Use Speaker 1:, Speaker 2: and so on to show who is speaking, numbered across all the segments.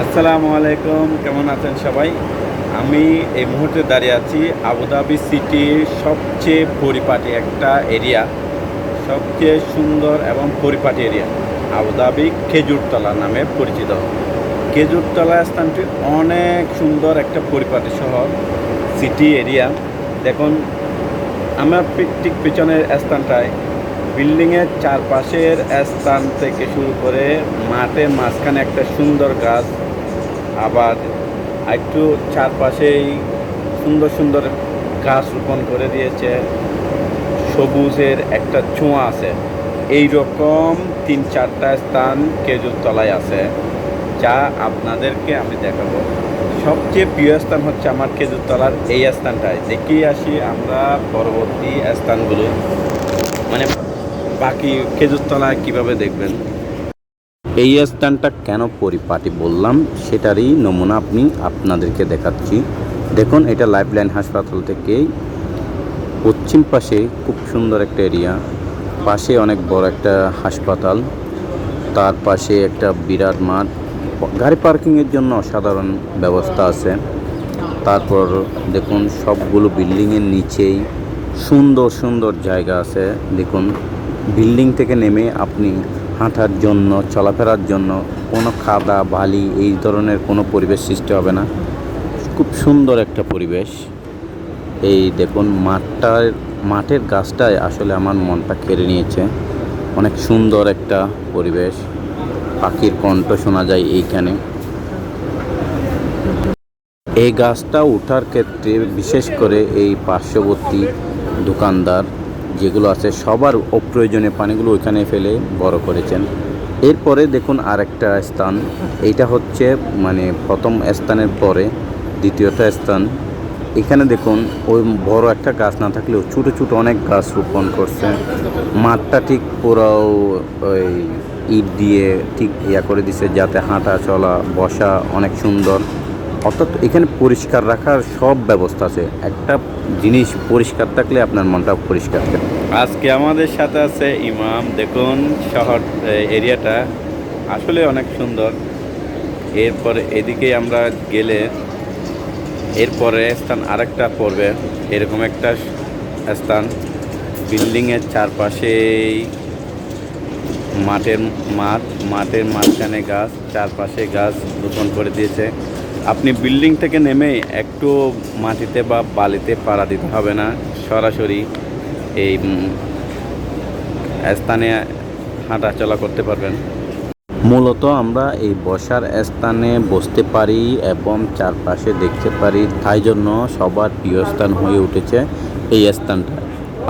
Speaker 1: আসসালামু আলাইকুম, কেমন আছেন সবাই? আমি এই মুহূর্তে দাঁড়িয়ে আছি আবুধাবি সিটির সবচেয়ে পরিপাটি একটা এরিয়া, সবচেয়ে সুন্দর এবং পরিপাটি এরিয়া, আবুধাবি খেজুরতলা নামে পরিচিত। খেজুরতলা স্থানটি অনেক সুন্দর একটা পরিপাটি শহর, সিটি এরিয়া। দেখুন, আমার ঠিক পিছনের স্থানটায় বিল্ডিংয়ের চারপাশের স্থান থেকে শুরু করে মাঠের মাঝখানে একটা সুন্দর গাছ, আবার একটু চারপাশেই সুন্দর সুন্দর গাছ রোপণ করে দিয়েছে, সবুজের একটা ছোঁয়া আছে। এই রকম 3-4টা স্থান খেজুরতলায় আছে, যা আপনাদেরকে আমি দেখাবো। সবচেয়ে প্রিয় স্থান হচ্ছে আমার খেজুরতলার এই স্থানটায়। দেখিয়ে আসি আমরা পরবর্তী স্থানগুলো, মানে বাকি খেজুরতলায় কিভাবে দেখবেন। এই স্থানটা কেন পরিপাটি বললাম সেটারই নমুনা আপনাদেরকে দেখাচ্ছি। দেখুন, এটা লাইফলাইন হাসপাতাল থেকে পশ্চিম পাশে খুব সুন্দর একটা এরিয়া, পাশে অনেক বড় একটা হাসপাতাল, তার পাশে একটা বিরাট মাঠ, গাড়ি পার্কিংয়ের জন্য অসাধারণ ব্যবস্থা আছে। তারপর দেখুন, সবগুলো বিল্ডিংয়ের নিচেই সুন্দর সুন্দর জায়গা আছে। দেখুন, বিল্ডিং থেকে নেমে আপনি হাঁটার জন্য, চলাফেরার জন্য কোনো কাদা বালি এই ধরনের কোনো পরিবেশ সৃষ্টি হবে না। খুব সুন্দর একটা পরিবেশ। এই দেখুন, মাঠের গাছটায় আসলে আমার মনটা কেড়ে নিয়েছে। অনেক সুন্দর একটা পরিবেশ, পাখির কণ্ঠ শোনা যায় এইখানে। এই গাছটা ওঠার ক্ষেত্রে বিশেষ করে এই পার্শ্ববর্তী দোকানদার যেগুলো আছে সবার অপ্রয়োজনীয় পানিগুলো ওইখানে ফেলে বড় করেছেন। এরপরে দেখুন আরেকটা স্থান, এইটা হচ্ছে মানে প্রথম স্থানের পরে দ্বিতীয়টা স্থান। এখানে দেখুন, ওই বড় একটা গাছ না থাকলেও ছোটো ছোটো অনেক গাছ রোপণ করছে। মাঠটা ঠিক পুরো ওই ইট দিয়ে ঠিক করে দিছে, যাতে হাঁটা চলা বসা অনেক সুন্দর। অর্থাৎ এখানে পরিষ্কার রাখার সব ব্যবস্থা আছে। একটা জিনিস পরিষ্কার থাকলে আপনার মনটাও পরিষ্কার থাকে। আজকে আমাদের সাথে আছে ইমাম। দেখুন, শহর এরিয়াটা আসলে অনেক সুন্দর। এরপরে এদিকে আমরা গেলে এরপরে স্থান আরেকটা পড়বে, এরকম একটা স্থান। বিল্ডিংয়ের চারপাশেই মাঠের মাঝখানে গাছ, চারপাশে গাছ রোপণ করে দিয়েছে। আপনি বিল্ডিং থেকে নেমে একটু মাটিতে বা বালিতে পাড়া দিতে হবে না, সরাসরি এই স্থানে হাঁটা চলা করতে পারবেন। মূলত আমরা এই বসার স্থানে বসতে পারি এবং চারপাশে দেখতে পারি, তাই জন্য সবার প্রিয় স্থান হয়ে উঠেছে এই স্থানটা।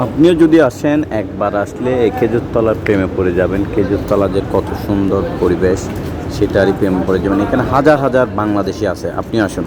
Speaker 1: আপনিও যদি আসেন, একবার আসলে এই খেজুরতলার প্রেমে পড়ে যাবেন। খেজুরতলা যে কত সুন্দর পরিবেশ সেটারই প্রেমে পড়ে যাবেন। এখানে হাজার হাজার বাংলাদেশি আছে, আপনি আসুন।